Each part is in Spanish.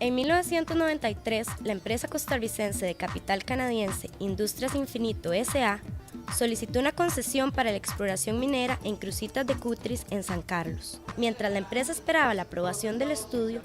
En 1993, la empresa costarricense de capital canadiense Industrias Infinito S.A. solicitó una concesión para la exploración minera en Cruzitas de Cutris en San Carlos. Mientras la empresa esperaba la aprobación del estudio,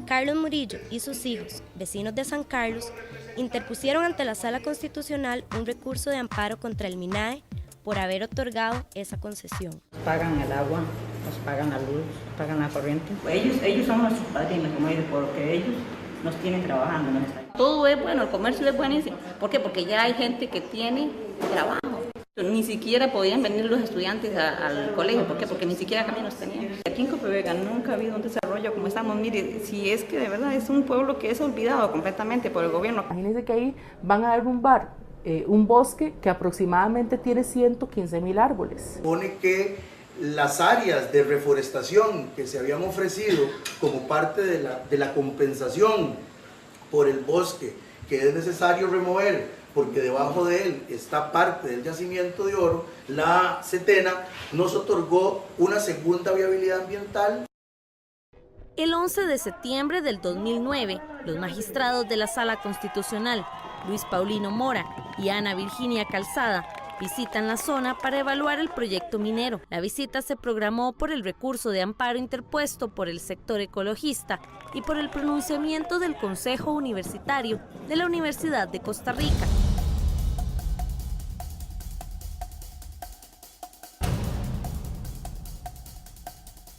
Carlos Murillo y sus hijos, vecinos de San Carlos, interpusieron ante la Sala Constitucional un recurso de amparo contra el MINAE por haber otorgado esa concesión. Pagan el agua, nos pagan la luz, nos pagan la corriente. Ellos son nuestros padrinos, como ellos, porque ellos nos tienen trabajando. Todo es bueno, el comercio es buenísimo. ¿Por qué? Porque ya hay gente que tiene trabajo. Ni siquiera podían venir los estudiantes al colegio. ¿Por qué? Porque ni siquiera caminos tenían. Aquí en Copevega nunca ha habido un desarrollo como estamos. Mire, si es que de verdad es un pueblo que es olvidado completamente por el gobierno. Imagínense que ahí van a derrumbar un bosque que aproximadamente tiene 115,000 árboles. Pone que las áreas de reforestación que se habían ofrecido como parte de la compensación por el bosque que es necesario remover, porque debajo de él está parte del yacimiento de oro, la Setena nos otorgó una segunda viabilidad ambiental. El 11 de septiembre del 2009, los magistrados de la Sala Constitucional, Luis Paulino Mora y Ana Virginia Calzada, visitan la zona para evaluar el proyecto minero. La visita se programó por el recurso de amparo interpuesto por el sector ecologista y por el pronunciamiento del Consejo Universitario de la Universidad de Costa Rica.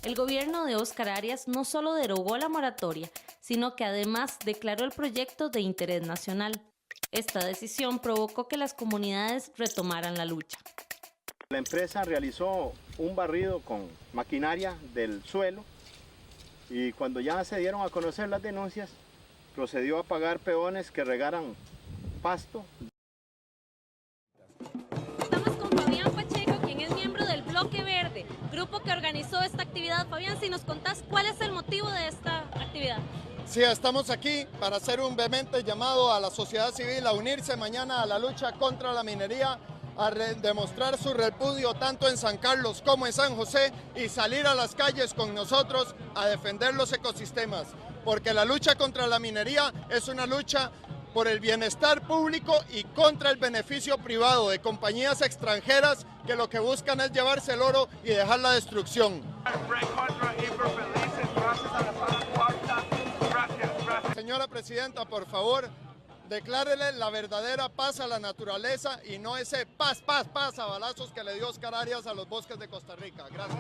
El gobierno de Óscar Arias no solo derogó la moratoria, sino que además declaró el proyecto de interés nacional. Esta decisión provocó que las comunidades retomaran la lucha. La empresa realizó un barrido con maquinaria del suelo y cuando ya se dieron a conocer las denuncias, procedió a pagar peones que regaran pasto. Estamos con Fabián Pacheco, quien es miembro del Bloque Verde, grupo que organizó esta actividad. Fabián, si nos contás cuál es el motivo de esta actividad. Sí, estamos aquí para hacer un vehemente llamado a la sociedad civil a unirse mañana a la lucha contra la minería, a demostrar su repudio tanto en San Carlos como en San José y salir a las calles con nosotros a defender los ecosistemas, porque la lucha contra la minería es una lucha por el bienestar público y contra el beneficio privado de compañías extranjeras que lo que buscan es llevarse el oro y dejar la destrucción. Señora Presidenta, por favor, declárele la verdadera paz a la naturaleza y no ese paz a balazos que le dio Óscar Arias a los bosques de Costa Rica. Gracias.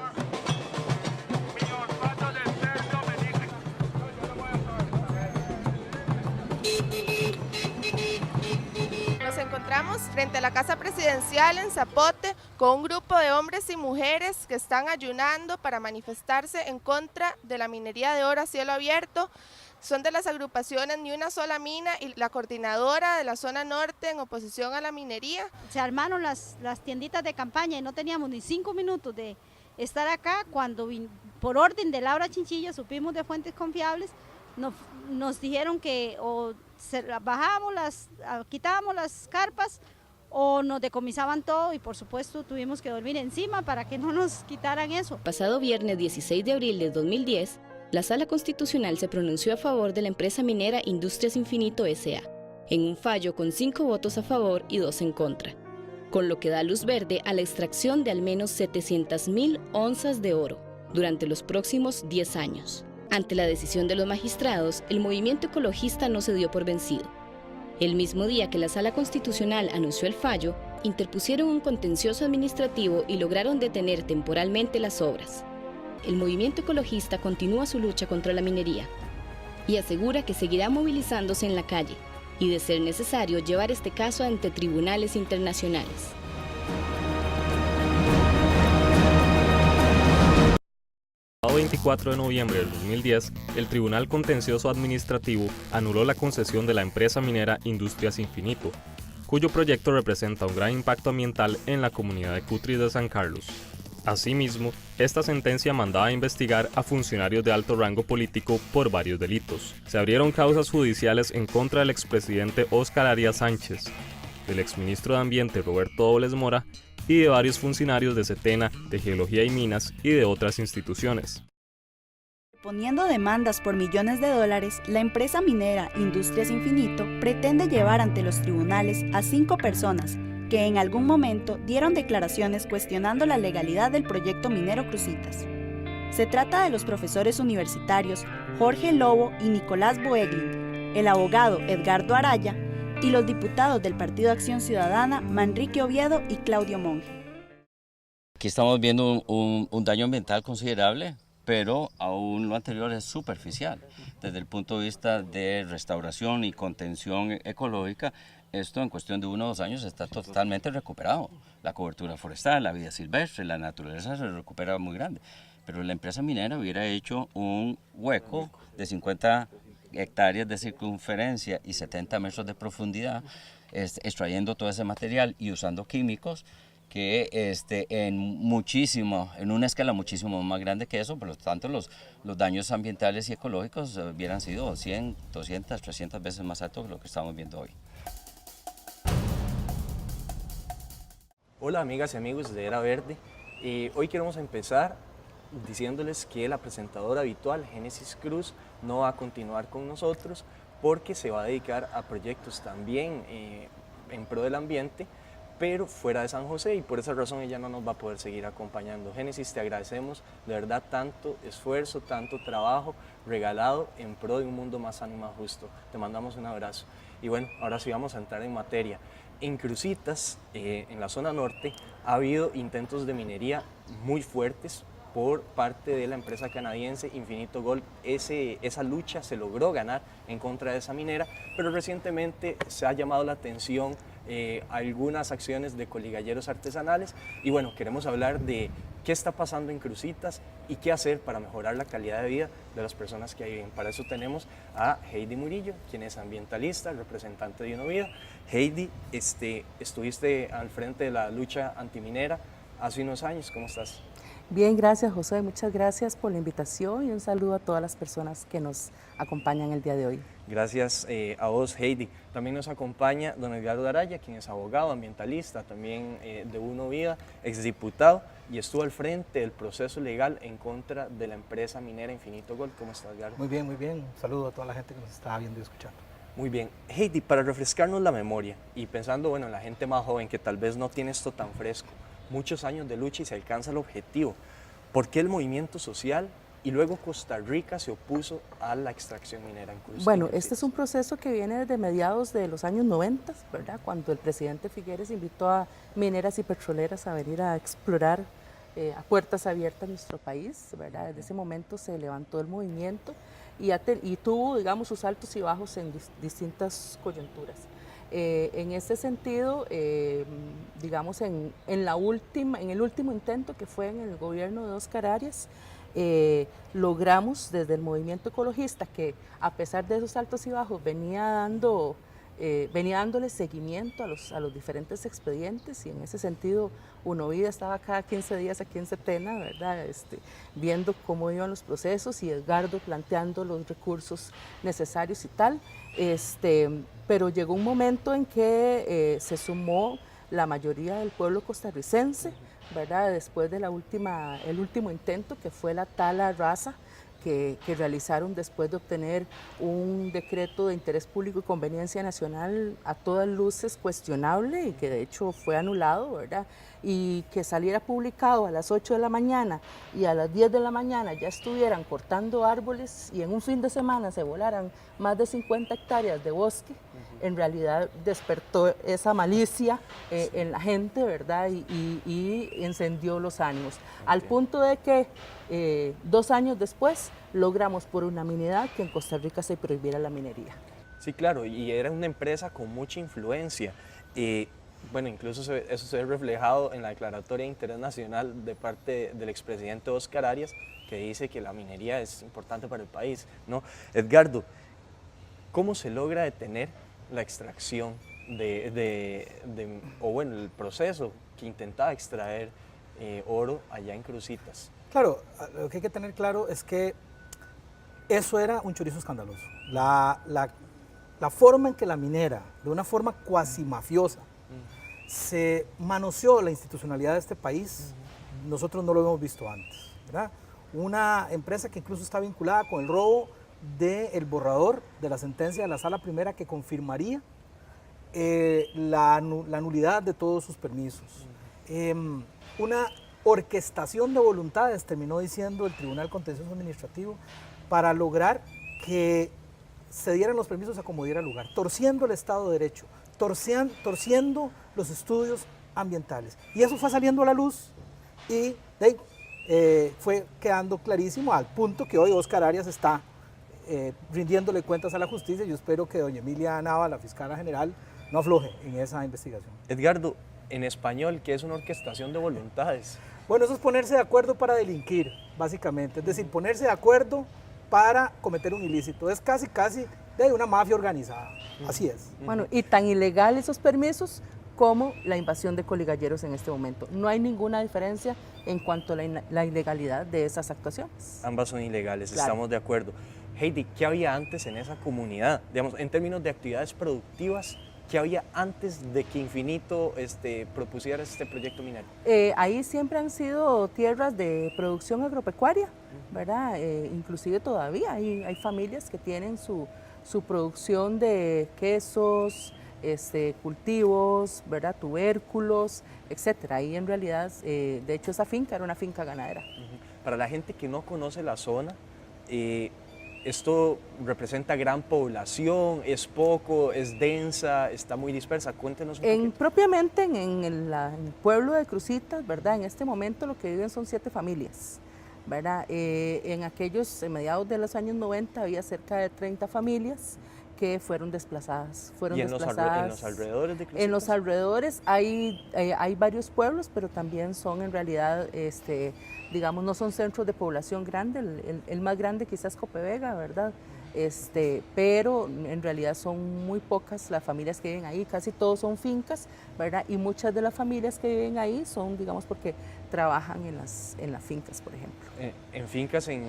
Nos encontramos frente a la Casa Presidencial en Zapote con un grupo de hombres y mujeres que están ayunando para manifestarse en contra de la minería de oro a cielo abierto. Son de las agrupaciones Ni Una Sola Mina y la coordinadora de la zona norte en oposición a la minería. Se armaron las tienditas de campaña y no teníamos ni 5 minutos de estar acá cuando por orden de Laura Chinchilla supimos de fuentes confiables, nos dijeron que o bajábamos quitábamos las carpas o nos decomisaban todo y por supuesto tuvimos que dormir encima para que no nos quitaran eso. Pasado viernes 16 de abril de 2010, la Sala Constitucional se pronunció a favor de la empresa minera Industrias Infinito S.A., en un fallo con 5 votos a favor y 2 en contra, con lo que da luz verde a la extracción de al menos 700,000 onzas de oro durante los próximos 10 años. Ante la decisión de los magistrados, el movimiento ecologista no se dio por vencido. El mismo día que la Sala Constitucional anunció el fallo, interpusieron un contencioso administrativo y lograron detener temporalmente las obras. El movimiento ecologista continúa su lucha contra la minería y asegura que seguirá movilizándose en la calle y, de ser necesario, llevar este caso ante tribunales internacionales. El 24 de noviembre del 2010, el Tribunal Contencioso Administrativo anuló la concesión de la empresa minera Industrias Infinito, cuyo proyecto representa un gran impacto ambiental en la comunidad de Cutris de San Carlos. Asimismo, esta sentencia mandaba a investigar a funcionarios de alto rango político por varios delitos. Se abrieron causas judiciales en contra del expresidente Óscar Arias Sánchez, del exministro de Ambiente Roberto Dobles Mora y de varios funcionarios de Setena, de Geología y Minas y de otras instituciones. Interponiendo demandas por millones de dólares, la empresa minera Industrias Infinito pretende llevar ante los tribunales a 5 personas que en algún momento dieron declaraciones cuestionando la legalidad del proyecto minero Cruzitas. Se trata de los profesores universitarios Jorge Lobo y Nicolás Boeglin, el abogado Edgardo Araya y los diputados del Partido Acción Ciudadana Manrique Oviedo y Claudio Monge. Aquí estamos viendo un daño ambiental considerable, pero aún lo anterior es superficial. Desde el punto de vista de restauración y contención ecológica, esto en cuestión de 1 o 2 años está totalmente recuperado. La cobertura forestal, la vida silvestre, la naturaleza se recupera muy grande. Pero la empresa minera hubiera hecho un hueco de 50 hectáreas de circunferencia y 70 metros de profundidad, extrayendo todo ese material y usando químicos que en una escala muchísimo más grande que eso. Por lo tanto los daños ambientales y ecológicos hubieran sido 100, 200, 300 veces más altos que lo que estamos viendo hoy. Hola amigas y amigos de Era Verde, hoy queremos empezar diciéndoles que la presentadora habitual, Génesis Cruz, no va a continuar con nosotros porque se va a dedicar a proyectos también en pro del ambiente, pero fuera de San José, y por esa razón ella no nos va a poder seguir acompañando. Génesis, te agradecemos de verdad tanto esfuerzo, tanto trabajo regalado en pro de un mundo más sano y más justo. Te mandamos un abrazo. Y bueno, ahora sí vamos a entrar en materia. En Cruzitas, en la zona norte, ha habido intentos de minería muy fuertes por parte de la empresa canadiense Infinito Gold. Esa lucha se logró ganar en contra de esa minera, pero recientemente se ha llamado la atención algunas acciones de coligalleros artesanales, y bueno, queremos hablar de qué está pasando en Cruzitas y qué hacer para mejorar la calidad de vida de las personas que ahí viven. Para eso tenemos a Heidi Murillo, quien es ambientalista, representante de Unovida. Heidi, estuviste al frente de la lucha antiminera hace unos años, ¿cómo estás? Bien, gracias José, muchas gracias por la invitación y un saludo a todas las personas que nos acompañan el día de hoy. Gracias a vos, Heidi. También nos acompaña don Edgardo Araya, quien es abogado, ambientalista, también de Unovida, exdiputado, y estuvo al frente del proceso legal en contra de la empresa minera Infinito Gold. ¿Cómo estás, Edgardo? Muy bien, muy bien. Un saludo a toda la gente que nos está viendo y escuchando. Muy bien. Heidi, para refrescarnos la memoria y pensando en la gente más joven que tal vez no tiene esto tan fresco, muchos años de lucha y se alcanza el objetivo. ¿Por qué el movimiento social y luego Costa Rica se opuso a la extracción minera en Cruzitas? Bueno, este es un proceso que viene desde mediados de los años 90, ¿verdad? Cuando el presidente Figueres invitó a mineras y petroleras a venir a explorar a puertas abiertas nuestro país, ¿verdad? Desde ese momento se levantó el movimiento y tuvo, digamos, sus altos y bajos en distintas coyunturas. En este sentido, digamos, en el último intento que fue en el gobierno de Óscar Arias, logramos desde el movimiento ecologista, que a pesar de esos altos y bajos venía dándole seguimiento a los diferentes expedientes, y en ese sentido Unovida estaba cada 15 días aquí en Setena, ¿verdad? Viendo cómo iban los procesos y Edgardo planteando los recursos necesarios y tal. Pero llegó un momento en que se sumó la mayoría del pueblo costarricense, ¿verdad? Después de el último intento, que fue la tala rasa que realizaron después de obtener un decreto de interés público y conveniencia nacional a todas luces cuestionable, y que de hecho fue anulado, ¿verdad? Y que saliera publicado a las 8 de la mañana y a las 10 de la mañana ya estuvieran cortando árboles y en un fin de semana se volaran más de 50 hectáreas de bosque, en realidad despertó esa malicia en la gente, ¿verdad? Y encendió los ánimos, al punto de que 2 años después logramos por unanimidad que en Costa Rica se prohibiera la minería. Sí, claro, y era una empresa con mucha influencia. Bueno, incluso eso se ve reflejado en la declaratoria de interés nacional de parte del expresidente Óscar Arias, que dice que la minería es importante para el país, ¿no? Edgardo, ¿cómo se logra detener la extracción el proceso que intentaba extraer oro allá en Cruzitas? Claro, lo que hay que tener claro es que eso era un chorizo escandaloso. La forma en que la minera, de una forma cuasi mafiosa, se manoseó la institucionalidad de este país, nosotros no lo hemos visto antes, ¿verdad? una empresa que incluso está vinculada con el robo del borrador de la sentencia de la Sala Primera que confirmaría la nulidad de todos sus permisos. Una orquestación de voluntades, terminó diciendo el Tribunal Contencioso Administrativo, para lograr que se dieran los permisos a como diera lugar, torciendo el Estado de Derecho, torciendo los estudios ambientales. Y eso fue saliendo a la luz y fue quedando clarísimo al punto que hoy Óscar Arias está rindiéndole cuentas a la justicia. Yo espero que doña Emilia Nava, la fiscala general, no afloje en esa investigación. Edgardo, en español, ¿qué es una orquestación de voluntades? Bueno, eso es ponerse de acuerdo para delinquir, básicamente. Es decir, ponerse de acuerdo para cometer un ilícito. Es casi de una mafia organizada. Así es. Bueno, y tan ilegal esos permisos como la invasión de coligalleros en este momento. No hay ninguna diferencia en cuanto a la ilegalidad de esas actuaciones. Ambas son ilegales, claro. Estamos de acuerdo. Heidi, ¿qué había antes en esa comunidad? Digamos, en términos de actividades productivas, ¿qué había antes de que Infinito propusiera este proyecto minero? Ahí siempre han sido tierras de producción agropecuaria, ¿verdad? Inclusive todavía hay familias que tienen su producción de quesos, cultivos, ¿verdad? Tubérculos, etcétera. Ahí en realidad, de hecho, esa finca era una finca ganadera. Para la gente que no conoce la zona, ¿esto representa gran población? ¿Es poco? ¿Es densa? ¿Está muy dispersa? Cuéntenos un poquito. Propiamente en el pueblo de Cruzitas, ¿verdad? En este momento lo que viven son 7 familias, ¿verdad? En mediados de los años 90 había cerca de 30 familias que fueron desplazadas. ¿Y en los alrededores de Cruzitas? En los alrededores hay varios pueblos, pero también son en realidad, digamos, no son centros de población grande. El más grande quizás Copevega, ¿verdad? Pero en realidad son muy pocas las familias que viven ahí, casi todos son fincas, ¿verdad? Y muchas de las familias que viven ahí son, digamos, porque trabajan en las fincas, por ejemplo. En fincas, en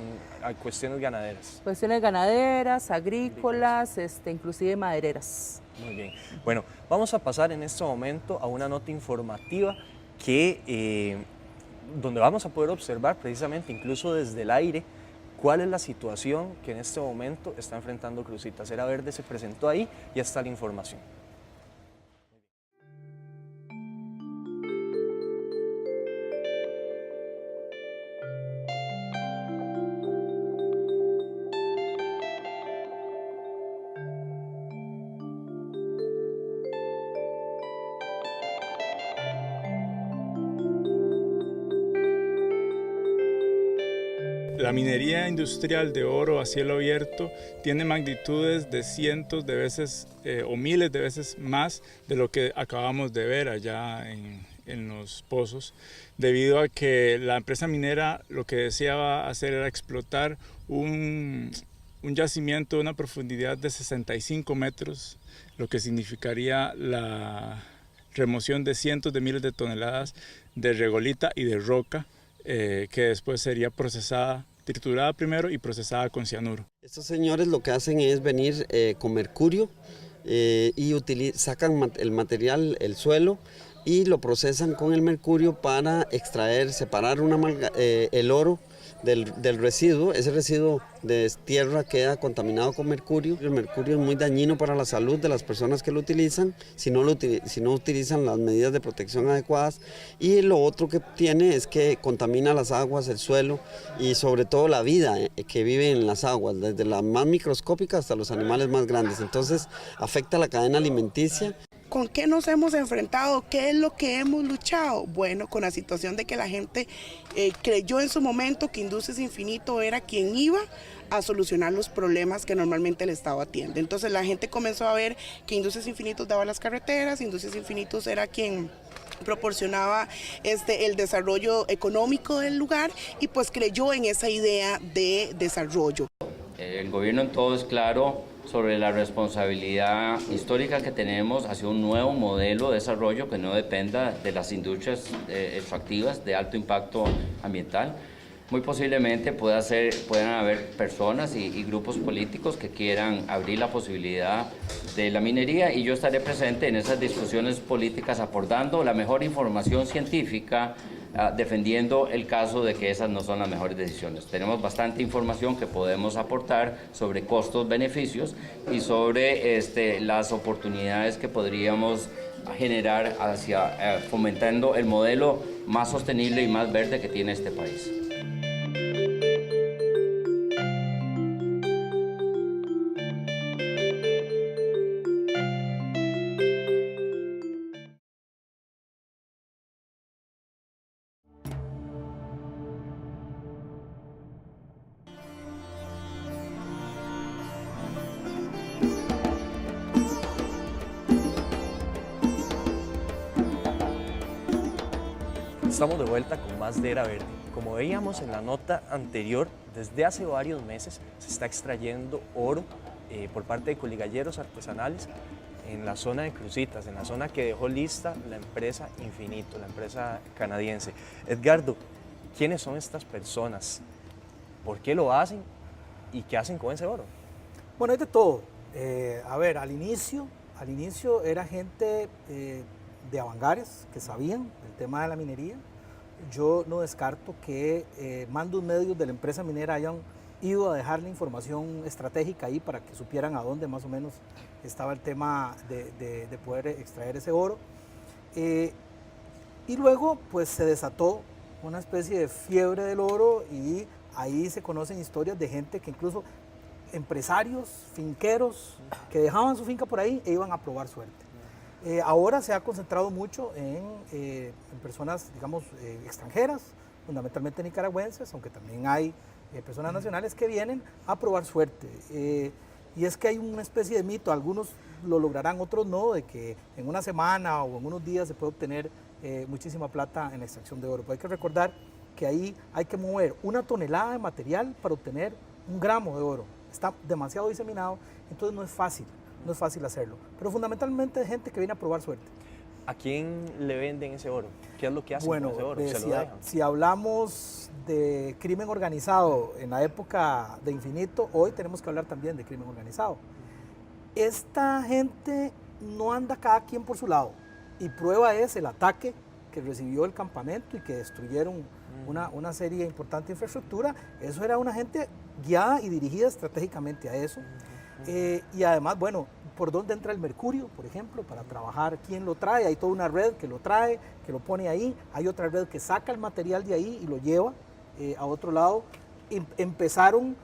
cuestiones ganaderas. Cuestiones ganaderas, agrícolas, inclusive madereras. Muy bien. Bueno, vamos a pasar en este momento a una nota informativa donde vamos a poder observar precisamente, incluso desde el aire, cuál es la situación que en este momento está enfrentando Cruzitas. Era Verde se presentó ahí y está la información. La minería industrial de oro a cielo abierto tiene magnitudes de cientos de veces o miles de veces más de lo que acabamos de ver allá en los pozos, debido a que la empresa minera lo que deseaba hacer era explotar un yacimiento de una profundidad de 65 metros, lo que significaría la remoción de cientos de miles de toneladas de regolita y de roca, que después sería procesada, triturada primero y procesada con cianuro. Estos señores lo que hacen es venir con mercurio y sacan el material, el suelo, y lo procesan con el mercurio para extraer, separar el oro del residuo. Ese residuo de tierra queda contaminado con mercurio. El mercurio es muy dañino para la salud de las personas que lo utilizan si no utilizan las medidas de protección adecuadas, y lo otro que tiene es que contamina las aguas, el suelo y sobre todo la vida que vive en las aguas, desde las más microscópicas hasta los animales más grandes. Entonces afecta la cadena alimenticia. ¿Con qué nos hemos enfrentado? ¿Qué es lo que hemos luchado? Bueno, con la situación de que la gente creyó en su momento que Industrias Infinito era quien iba a solucionar los problemas que normalmente el Estado atiende. Entonces la gente comenzó a ver que Industrias Infinitos daba las carreteras, Industrias Infinitos era quien proporcionaba el desarrollo económico del lugar, y pues creyó en esa idea de desarrollo. El gobierno en todo es claro sobre la responsabilidad histórica que tenemos hacia un nuevo modelo de desarrollo que no dependa de las industrias extractivas de alto impacto ambiental. Muy posiblemente puedan haber personas y grupos políticos que quieran abrir la posibilidad de la minería, y yo estaré presente en esas discusiones políticas aportando la mejor información científica defendiendo el caso de que esas no son las mejores decisiones. Tenemos bastante información que podemos aportar sobre costos-beneficios y sobre las oportunidades que podríamos generar hacia fomentando el modelo más sostenible y más verde que tiene este país. Estamos de vuelta con más de Era Verde. Como veíamos en la nota anterior, desde hace varios meses se está extrayendo oro por parte de coligalleros artesanales en la zona de Cruzitas, en la zona que dejó lista la empresa Infinito, la empresa canadiense. Edgardo, ¿quiénes son estas personas? ¿Por qué lo hacen? ¿Y qué hacen con ese oro? Bueno, hay de todo. A ver, al inicio era gente de Avangares que sabían del tema de la minería. Yo no descarto que mandos medios de la empresa minera hayan ido a dejar la información estratégica ahí para que supieran a dónde más o menos estaba el tema de poder extraer ese oro. Y luego pues se desató una especie de fiebre del oro y ahí se conocen historias de gente que incluso empresarios, finqueros, que dejaban su finca por ahí e iban a probar suerte. Ahora se ha concentrado mucho en personas, digamos, extranjeras, fundamentalmente nicaragüenses, aunque también hay personas nacionales que vienen a probar suerte. Y es que hay una especie de mito, algunos lo lograrán, otros no, de que en una semana o en unos días se puede obtener muchísima plata en la extracción de oro. Pero hay que recordar que ahí hay que mover 1 tonelada de material para obtener 1 gramo de oro. Está demasiado diseminado, entonces no es fácil hacerlo. Pero fundamentalmente hay gente que viene a probar suerte. ¿A quién le venden ese oro? ¿Qué es lo que hacen con ese oro? Si hablamos de crimen organizado en la época de Infinito, hoy tenemos que hablar también de crimen organizado. Esta gente no anda cada quien por su lado, y prueba es el ataque que recibió el campamento y que destruyeron una serie importante de infraestructura. Eso era una gente guiada y dirigida estratégicamente a eso. Y además, bueno, por dónde entra el mercurio, por ejemplo, para trabajar, quién lo trae, hay toda una red que lo trae, que lo pone ahí, hay otra red que saca el material de ahí y lo lleva a otro lado. Empezaron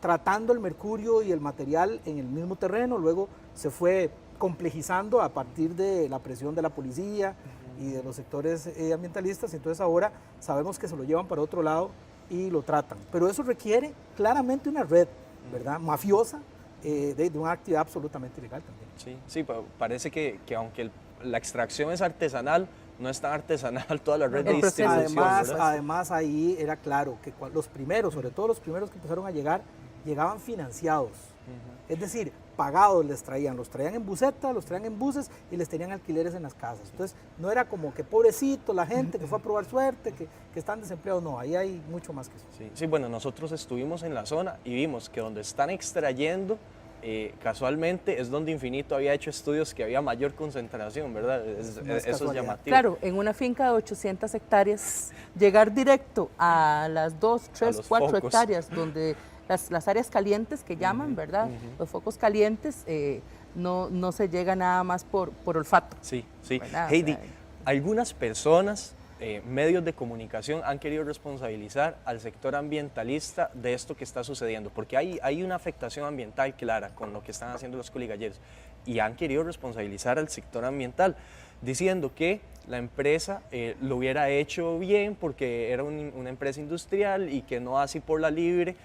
tratando el mercurio y el material en el mismo terreno, luego se fue complejizando a partir de la presión de la policía y de los sectores ambientalistas, entonces ahora sabemos que se lo llevan para otro lado y lo tratan. Pero eso requiere claramente una red, ¿verdad?, mafiosa, de una actividad absolutamente ilegal también. Sí, parece que aunque la extracción es artesanal, no es tan artesanal toda la red de distribución. Además ahí era claro que los primeros, sobre todo los primeros que empezaron a llegar, llegaban financiados. Es decir, pagados los traían en busetas, los traían en buses y les tenían alquileres en las casas. Entonces no era como que pobrecito la gente que fue a probar suerte, que están desempleados, no, ahí hay mucho más que eso. Sí, bueno, nosotros estuvimos en la zona y vimos que donde están extrayendo, casualmente es donde Infinito había hecho estudios que había mayor concentración, ¿verdad? Eso es llamativo. Claro, en una finca de 800 hectáreas, llegar directo a las 2, 3, 4 hectáreas donde las áreas calientes que llaman, ¿verdad? Los focos calientes, no se llega nada más por olfato. Sí. Heidi, algunas personas, medios de comunicación han querido responsabilizar al sector ambientalista de esto que está sucediendo, porque hay una afectación ambiental clara con lo que están haciendo los coligalleros, y han querido responsabilizar al sector ambiental, diciendo que la empresa lo hubiera hecho bien porque era una empresa industrial y que no así por la libre.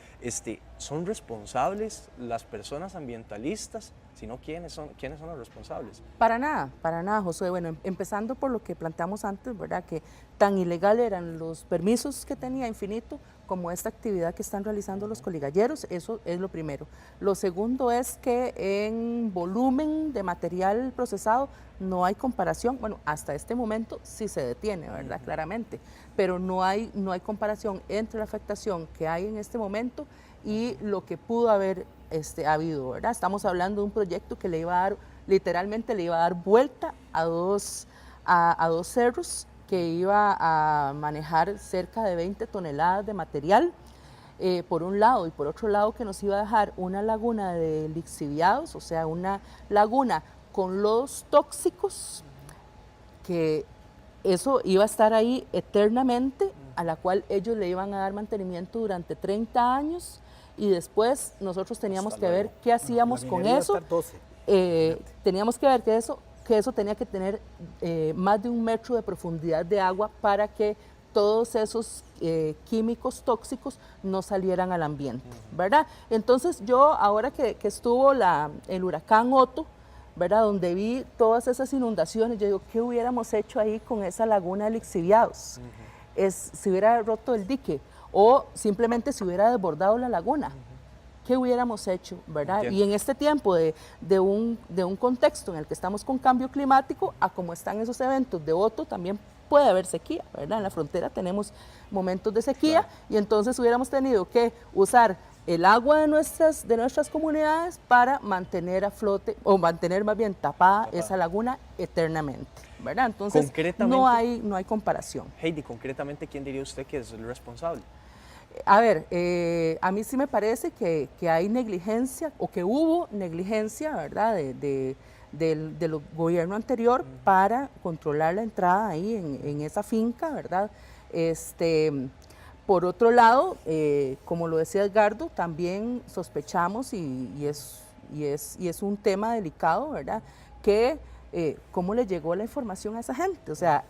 ¿Son responsables las personas ambientalistas? Si no, ¿quiénes son los responsables? Para nada, José. Bueno, empezando por lo que planteamos antes, ¿verdad? Que tan ilegal eran los permisos que tenía Infinito como esta actividad que están realizando los coligalleros, eso es lo primero. Lo segundo es que en volumen de material procesado no hay comparación, bueno, hasta este momento sí se detiene, ¿verdad? Claramente, pero no hay comparación entre la afectación que hay en este momento y lo que pudo haber habido, ¿verdad? Estamos hablando de un proyecto que literalmente le iba a dar vuelta a dos cerros que iba a manejar cerca de 20 toneladas de material, por un lado, y por otro lado que nos iba a dejar una laguna de lixiviados, o sea, una laguna con lodos tóxicos, que eso iba a estar ahí eternamente, a la cual ellos le iban a dar mantenimiento durante 30 años, y después nosotros teníamos que ver qué hacíamos con eso. Teníamos que ver que eso tenía que tener más de 1 metro de profundidad de agua para que todos esos químicos tóxicos no salieran al ambiente, ¿verdad? Entonces yo, ahora que estuvo el huracán Otto, ¿verdad?, donde vi todas esas inundaciones, yo digo, ¿qué hubiéramos hecho ahí con esa laguna de lixiviados? Si hubiera roto el dique o simplemente se hubiera desbordado la laguna. ¿Qué hubiéramos hecho, verdad? Entiendo. Y en este tiempo de un contexto en el que estamos con cambio climático, a como están esos eventos de Otto, también puede haber sequía, ¿verdad? En la frontera tenemos momentos de sequía, claro, y entonces hubiéramos tenido que usar el agua de nuestras comunidades para mantener a flote, o mantener más bien tapada esa laguna eternamente, ¿verdad? Entonces no hay comparación. Heidi, concretamente, ¿quién diría usted que es el responsable? A ver, a mí sí me parece que hay negligencia, o que hubo negligencia, ¿verdad?, del gobierno anterior para controlar la entrada ahí en esa finca, ¿verdad? Por otro lado, como lo decía Edgardo, también sospechamos, y es un tema delicado, ¿verdad?, que cómo le llegó la información a esa gente. O sea,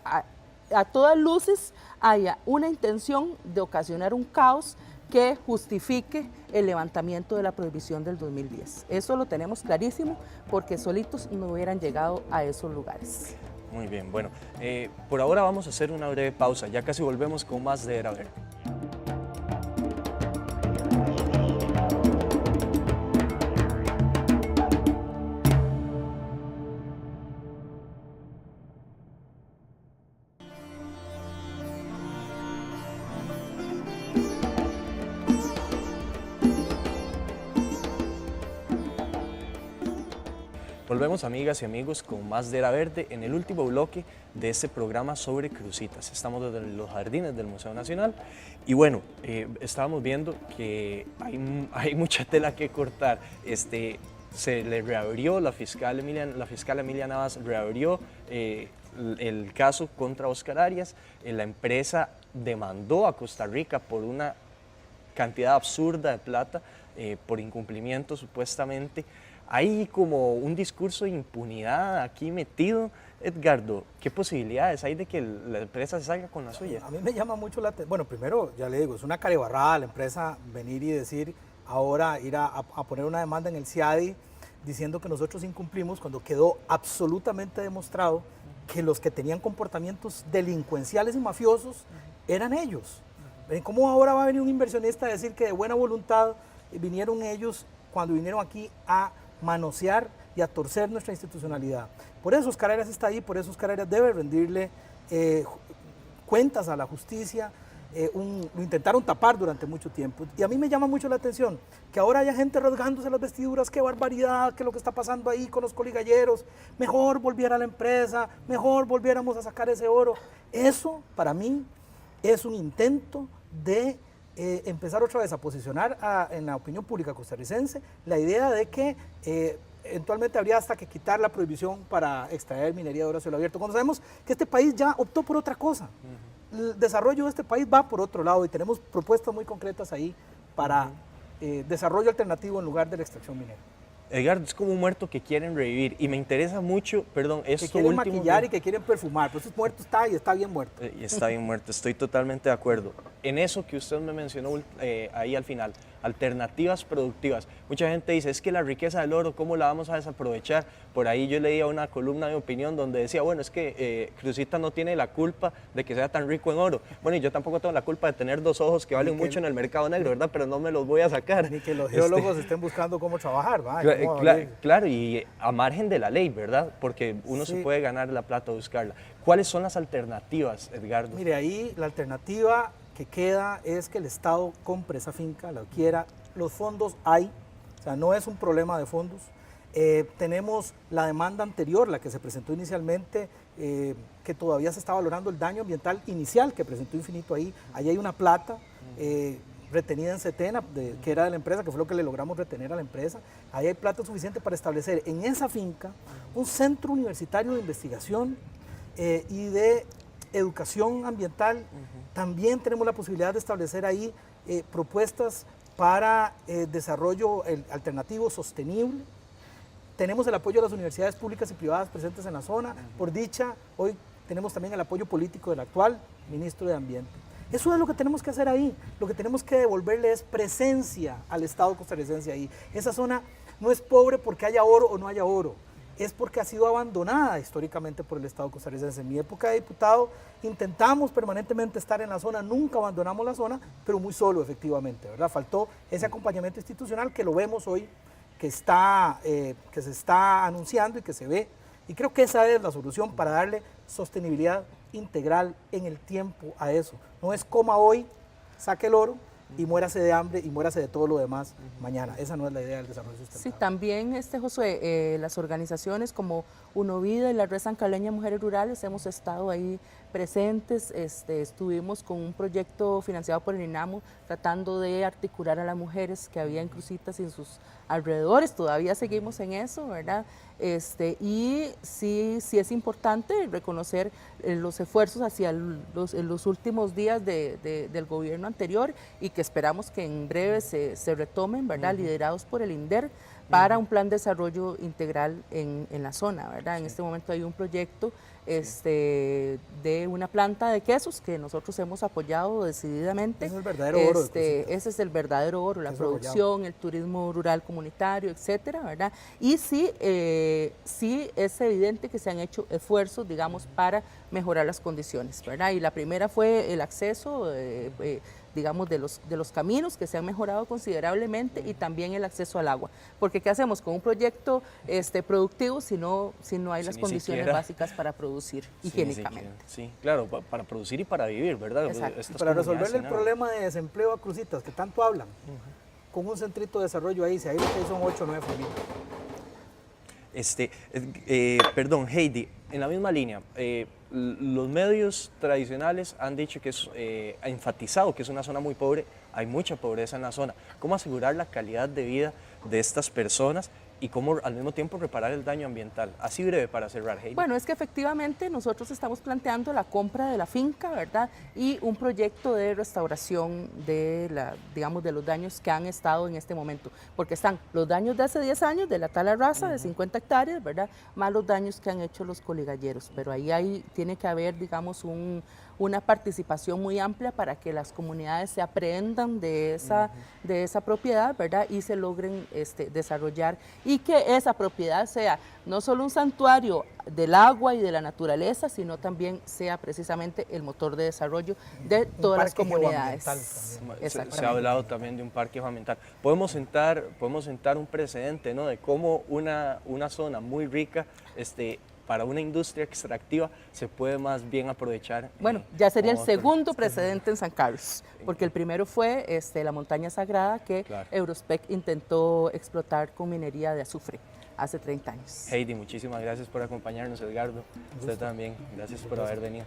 a todas luces haya una intención de ocasionar un caos que justifique el levantamiento de la prohibición del 2010. Eso lo tenemos clarísimo, porque solitos no hubieran llegado a esos lugares. Muy bien, bueno, por ahora vamos a hacer una breve pausa, ya casi volvemos con más de Era Verde. Volvemos, amigas y amigos, con más de Era Verde en el último bloque de este programa sobre crucitas. Estamos desde los jardines del Museo Nacional y bueno, estábamos viendo que hay mucha tela que cortar. Se le reabrió, la fiscal Emilia Navas reabrió el caso contra Oscar Arias. La empresa demandó a Costa Rica por una cantidad absurda de plata, por incumplimiento supuestamente. Hay como un discurso de impunidad aquí metido. Edgardo, ¿qué posibilidades hay de que la empresa se salga con la suya? A mí me llama mucho la atención. Bueno, primero, ya le digo, es una carebarrada la empresa venir y decir, ahora ir a poner una demanda en el CIADI diciendo que nosotros incumplimos, cuando quedó absolutamente demostrado que los que tenían comportamientos delincuenciales y mafiosos eran ellos. ¿Cómo ahora va a venir un inversionista a decir que de buena voluntad vinieron ellos cuando vinieron aquí a manosear y a torcer nuestra institucionalidad? Por eso Oscar Arias está ahí, por eso Oscar Arias debe rendirle cuentas a la justicia. Lo intentaron tapar durante mucho tiempo, y a mí me llama mucho la atención que ahora haya gente rasgándose las vestiduras. Qué barbaridad, qué es lo que está pasando ahí con los coligalleros, mejor volviera a la empresa, mejor volviéramos a sacar ese oro. Eso para mí es un intento de empezar otra vez a posicionar en la opinión pública costarricense la idea de que eventualmente habría hasta que quitar la prohibición para extraer minería de oro a cielo abierto, cuando sabemos que este país ya optó por otra cosa. El desarrollo de este país va por otro lado y tenemos propuestas muy concretas ahí para desarrollo alternativo en lugar de la extracción minera. Edgardo, es como un muerto que quieren revivir y me interesa mucho, perdón, esto que quieren último maquillar y que quieren perfumar, pero ese muerto está y está bien muerto. Y está bien muerto, estoy totalmente de acuerdo. En eso que usted me mencionó ahí al final, alternativas productivas. Mucha gente dice, es que la riqueza del oro, ¿cómo la vamos a desaprovechar? Por ahí yo leía una columna de opinión donde decía, bueno, es que Crucita no tiene la culpa de que sea tan rico en oro. Bueno, y yo tampoco tengo la culpa de tener 2 ojos que valen mucho en el mercado negro, ¿verdad? Pero no me los voy a sacar. Ni que los geólogos estén buscando cómo trabajar, ¿va? Claro, y a margen de la ley, ¿verdad? Porque uno se puede ganar la plata o buscarla. ¿Cuáles son las alternativas, Edgardo? Mire, ahí la alternativa que queda es que el Estado compre esa finca, la adquiera. Los fondos hay, o sea, no es un problema de fondos. Tenemos la demanda anterior, la que se presentó inicialmente, que todavía se está valorando el daño ambiental inicial que presentó Infinito ahí. Ahí hay una plata retenida en Setena, que era de la empresa, que fue lo que le logramos retener a la empresa. Ahí hay plata suficiente para establecer en esa finca un centro universitario de investigación y de educación ambiental. También tenemos la posibilidad de establecer ahí propuestas para desarrollo alternativo sostenible. Tenemos el apoyo de las universidades públicas y privadas presentes en la zona. Por dicha, hoy tenemos también el apoyo político del actual ministro de Ambiente. Eso es lo que tenemos que hacer ahí. Lo que tenemos que devolverle es presencia al Estado costarricense ahí. Esa zona no es pobre porque haya oro o no haya oro, es porque ha sido abandonada históricamente por el Estado costarricense. En mi época de diputado intentamos permanentemente estar en la zona, nunca abandonamos la zona, pero muy solo efectivamente, ¿verdad? Faltó ese acompañamiento institucional que lo vemos hoy, que se está anunciando y que se ve. Y creo que esa es la solución para darle sostenibilidad integral en el tiempo a eso. No es coma hoy, saque el oro y muérase de hambre y muérase de todo lo demás mañana. Esa no es la idea del desarrollo sustentable. Sí, también, Josué, las organizaciones como UNOVIDA y la Red Sancaleña Mujeres Rurales hemos estado ahí presentes. Estuvimos con un proyecto financiado por el INAMU tratando de articular a las mujeres que había en Cruzitas y en sus alrededores. Todavía seguimos en eso, ¿verdad? Y sí es importante reconocer los esfuerzos hacia los últimos días del gobierno anterior y que esperamos que en breve se retomen, ¿verdad? Liderados por el INDER para un plan de desarrollo integral en la zona, ¿verdad? En este momento hay un proyecto de una planta de quesos que nosotros hemos apoyado decididamente. Ese es el verdadero oro. Ese es el verdadero oro, la producción, el turismo rural comunitario, etcétera, ¿verdad? Y sí es evidente que se han hecho esfuerzos, digamos, para mejorar las condiciones, ¿verdad? Y la primera fue el acceso, digamos, de los caminos que se han mejorado considerablemente y también el acceso al agua. Porque ¿qué hacemos con un proyecto productivo si no hay las condiciones básicas para producir higiénicamente? Sí, claro, para producir y para vivir, ¿verdad? Para resolver el problema de desempleo a Cruzitas, que tanto hablan, con un centrito de desarrollo ahí, si ahí lo que hay son 8 o 9 familias. Perdón, Heidi, en la misma línea, los medios tradicionales han dicho que ha enfatizado que es una zona muy pobre, hay mucha pobreza en la zona. ¿Cómo asegurar la calidad de vida de estas personas y cómo al mismo tiempo reparar el daño ambiental? Así breve para cerrar, Heidi. Bueno, es que efectivamente nosotros estamos planteando la compra de la finca, ¿verdad? Y un proyecto de restauración de los daños que han estado en este momento, porque están los daños de hace 10 años de la tala rasa de 50 hectáreas, ¿verdad? Más los daños que han hecho los coligalleros, pero ahí tiene que haber, digamos, una participación muy amplia para que las comunidades se aprendan de esa propiedad, ¿verdad? Y se logren desarrollar y que esa propiedad sea no solo un santuario del agua y de la naturaleza, sino también sea precisamente el motor de desarrollo de todas las comunidades. Se ha hablado también de un parque geoambiental. Podemos sentar un precedente, ¿no? De cómo una zona muy rica para una industria extractiva se puede más bien aprovechar. Bueno, ya sería el segundo precedente en San Carlos, porque el primero fue la montaña sagrada que Eurospec intentó explotar con minería de azufre hace 30 años. Heidi, muchísimas gracias por acompañarnos. Edgardo, usted también, gracias por haber venido.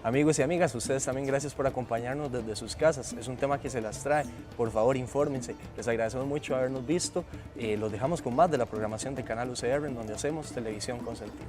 Amigos y amigas, ustedes también gracias por acompañarnos desde sus casas. Es un tema que se las trae. Por favor, infórmense. Les agradecemos mucho habernos visto. Los dejamos con más de la programación de Canal UCR, en donde hacemos televisión con sentido.